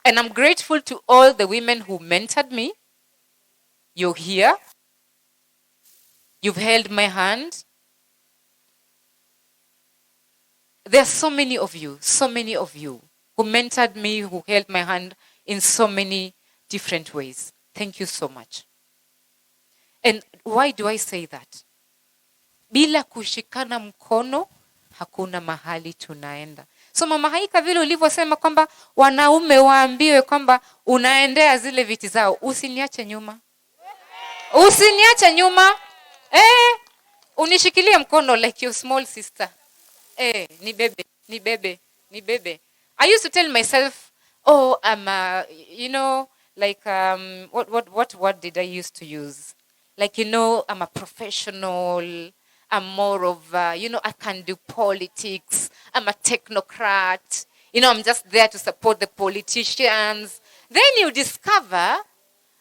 And I'm grateful to all the women who mentored me. You're here. You've held my hand. There are so many of you who mentored me, who held my hand in so many different ways. Thank you so much. And why do I say that? Bila kushikana mkono, hakuna mahali tunaenda. So Mama Haika, vile ulivyosema kwamba wanaume waambiwe kwamba unaendea zile viti zao, usiniache nyuma. Usiniache nyuma. Unishikilie mkono like your small sister. Ni bebe. I used to tell myself, I'm like what word did I used to use? Like, I'm a professional. I'm more of, I can do politics. I'm a technocrat. I'm just there to support the politicians. Then you discover,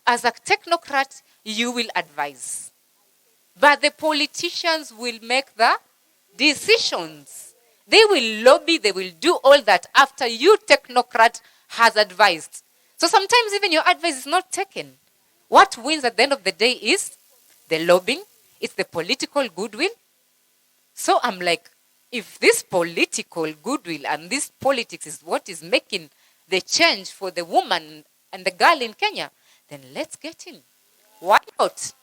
as a technocrat, you will advise. But the politicians will make the decisions. They will lobby, they will do all that after you, technocrat, has advised. So sometimes even your advice is not taken. What wins at the end of the day is the lobbying. It's the political goodwill. So I'm like, if this political goodwill and this politics is what is making the change for the woman and the girl in Kenya, then let's get in. Why not?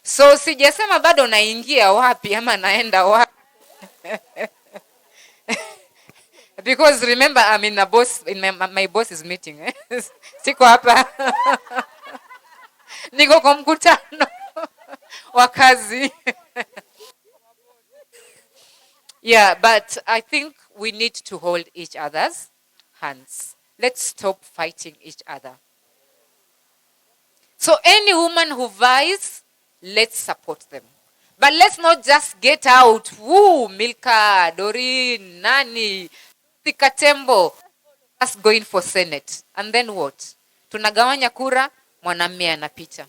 So sijasema bado naingia wapi ama naenda wapi. Because remember, I'm in my boss's meeting. Siko hapa. Niko kwa mkutano wa kazi. Yeah, but I think we need to hold each other's hands. Let's stop fighting each other. So any woman who vies, let's support them. But let's not just get out, woo, Milka, Doreen, Nani, Tikatembo, us going for Senate. And then what? Tunagawanya kura, mwanamume anapita.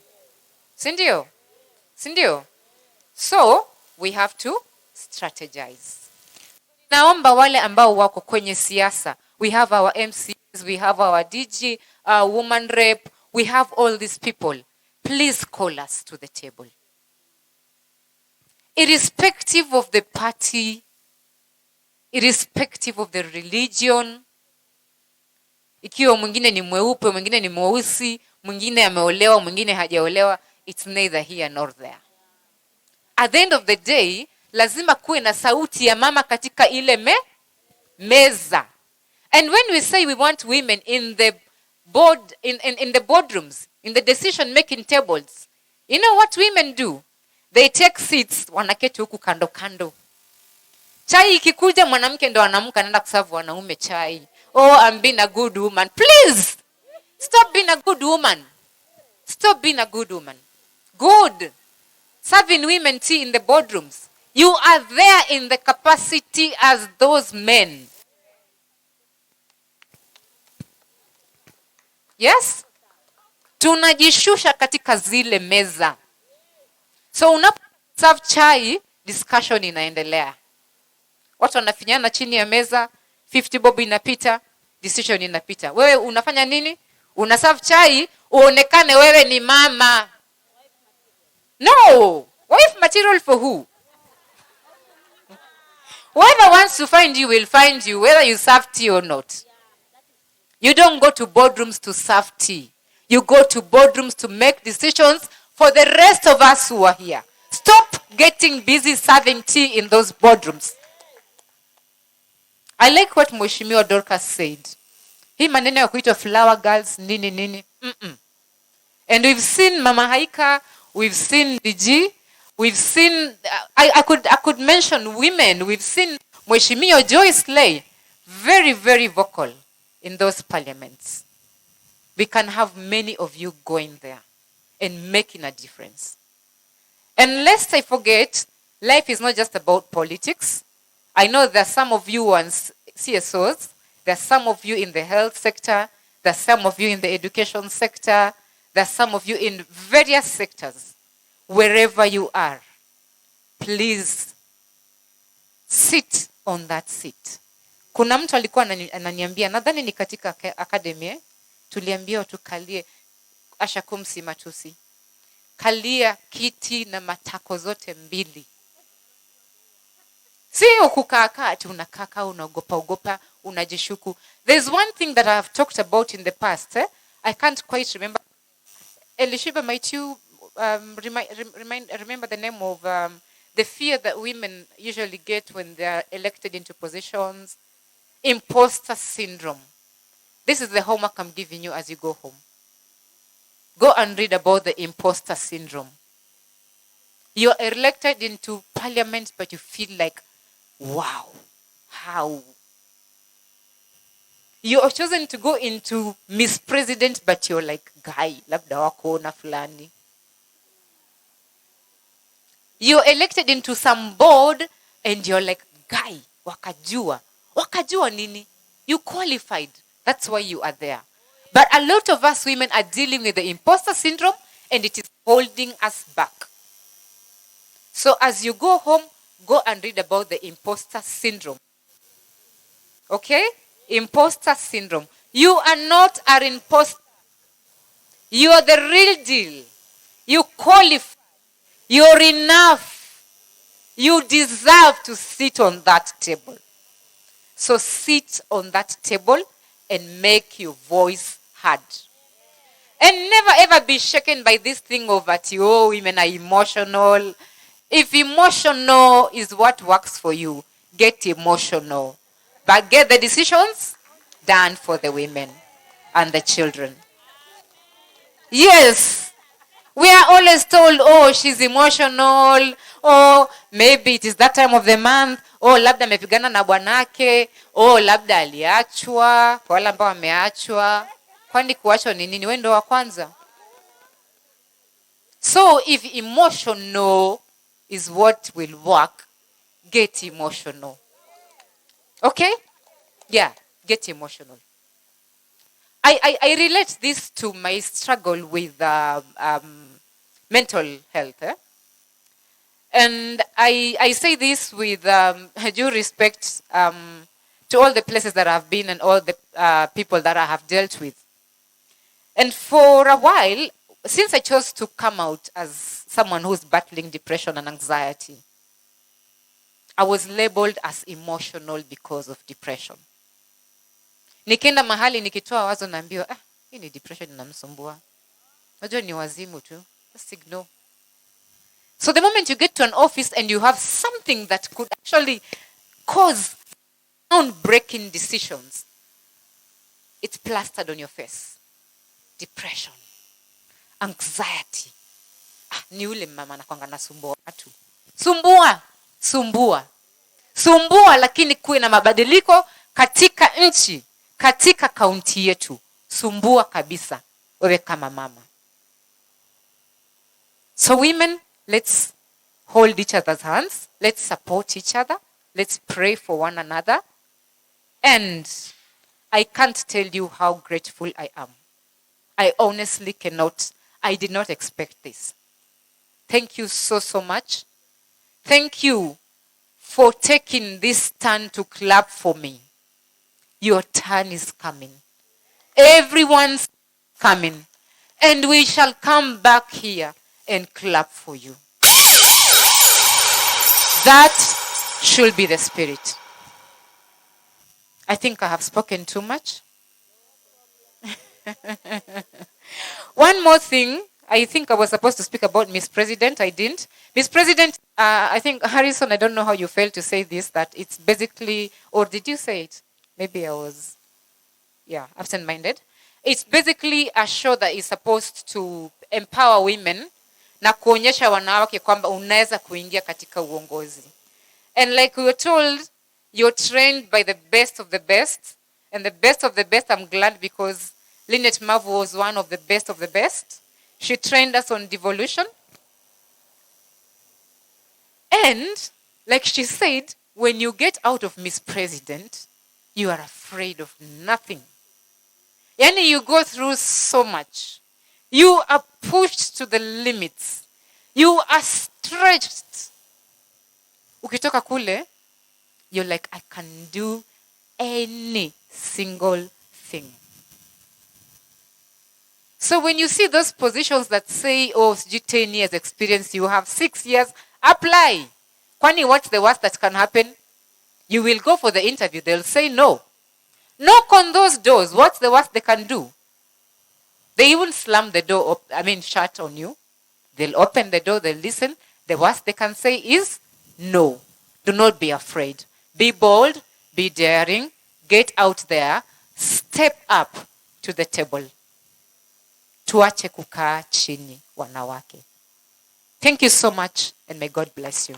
Sindio? So, we have to strategize. Naomba wale ambao wako kwenye siasa. We have our MCs, we have our DG, our woman rep, we have all these people. Please call us to the table. Irrespective of the party, irrespective of the religion, ikiwa mwingine ni mweupe, mwingine ni mweusi, mwingine ameolewa, mwingine hajaolewa, it's neither here nor there. At the end of the day, lazima kuwe na sauti ya mama katika ile meza. And when we say we want women in the board, in the boardrooms, in the decision making tables, you know what women do? They take seats, wanaketi huku kando kando. Chai ikikuja mwanamke ndo anaamka anaenda kuserve wanaume chai. I'm being a good woman. Please stop being a good woman. Stop being a good woman. Good. Serving women tea in the boardrooms. You are there in the capacity as those men. Yes? Tunajishusha katika zile meza. So unapo serve chai, discussion inaendelea. Watu wanafinyana chini ya meza, 50 bob inapita, decision inapita. Wewe unafanya nini? Una serve chai, uonekane wewe ni mama. No! Wife material for who? Whoever wants to find you will find you, whether you serve tea or not. You don't go to boardrooms to serve tea. You go to boardrooms to make decisions for the rest of us who are here. Stop getting busy serving tea in those boardrooms. I like what Mheshimiwa Dorcas said. Hii maneno ya kuitwa flower girls, nini. And we've seen Mama Haika, we've seen DG, we've seen, I could mention women. We've seen Mheshimiwa Joyce Lay, very, very vocal in those parliaments. We can have many of you going there and making a difference. And lest I forget, life is not just about politics. I know there are some of you on CSOs, there are some of you in the health sector, there are some of you in the education sector, there are some of you in various sectors. Wherever you are, please sit on that seat. Kuna mtu alikuwa ananiambia, nadhani ni katika academy, tuliambiwa tukalie ashakumsi matusi. Kalia kiti na matako zote mbili. Sio kukaa ati unakaa unaogopa unajishuku. There's one thing that I've talked about in the past. I can't quite remember. Elishiba, might you remember the name of the fear that women usually get when they are elected into positions? Imposter syndrome. This is the homework I'm giving you as you go home. Go and read about the imposter syndrome. You're elected into parliament, but you feel like, wow, how? You're chosen to go into Miss President, but you're like, guy, labda wako na fulani. You're elected into some board, and you're like, guy, wakajua. Wakajua nini? You qualified. That's why you are there. But a lot of us women are dealing with the imposter syndrome, and it is holding us back. So as you go home, go and read about the imposter syndrome. Okay? Imposter syndrome. You are not an imposter. You are the real deal. You qualify. You're enough. You deserve to sit on that table. So sit on that table and make your voice heard. And never ever be shaken by this thing of that, oh, women are emotional. If emotional is what works for you, get emotional. But get the decisions done for the women and the children. Yes. We are always told, oh, she's emotional. Oh, maybe it is that time of the month. Oh, labda amepigana na bwanake. Oh, labda aliachwa. Kwa wale ambao wameachwa. Kwani kuachwa ni nini? Wewe ndo wa kwanza. So if emotional is what will work, get emotional. Okay? Yeah, get emotional. I relate this to my struggle with mental health. And I say this with due respect to all the places that I've been and all the people that I have dealt with. And for a while, since I chose to come out as someone who's battling depression and anxiety, I was labeled as emotional because of depression. Nikienda mahali nikitoa wazo naambiwa, hii ni depression inamsumbua. Unajua ni wazimu tu. Just ignore. So the moment you get to an office and you have something that could actually cause groundbreaking decisions, it's plastered on your face. Depression. Anxiety. Ni ule mama anakuanga nasumbua watu. Sumbua lakini kuwe na mabadiliko katika nchi, katika kaunti yetu. Sumbua kabisa wewe kama mama. So women, let's hold each other's hands. Let's support each other. Let's pray for one another. And I can't tell you how grateful I am. I honestly cannot. I did not expect this. Thank you so much. Thank you for taking this turn to clap for me. Your turn is coming. Everyone's coming. And we shall come back here and clap for you. That should be the spirit. I think I have spoken too much. One more thing. I think I was supposed to speak about Miss President. I didn't. Miss President, I think, Harrison, I don't know how you failed to say this, that it's basically, or did you say it? Maybe I was, absent-minded. It's basically a show that is supposed to empower women na kuonyesha wanawake kwamba unaweza kuingia katika uongozi. And like we were told, you're trained by the best of the best. And the best of the best, I'm glad, because Lynette Mavu was one of the best of the best. She trained us on devolution. And like she said, when you get out of Miss President, you are afraid of nothing. Yani you go through so much. You are pushed to the limits. You are stretched. Ukitoka kule, you're like, I can do any single thing. So when you see those positions that say, oh, 10 years experience, you have 6 years, apply. Kwani, what's the worst that can happen? You will go for the interview, they'll say no. Knock on those doors. What's the worst they can do? They even slam the door, shut on you. They'll open the door, they'll listen. The worst they can say is no. Do not be afraid. Be bold, be daring, get out there, step up to the table. Tuache kukaa chini wanawake. Thank you so much and may God bless you.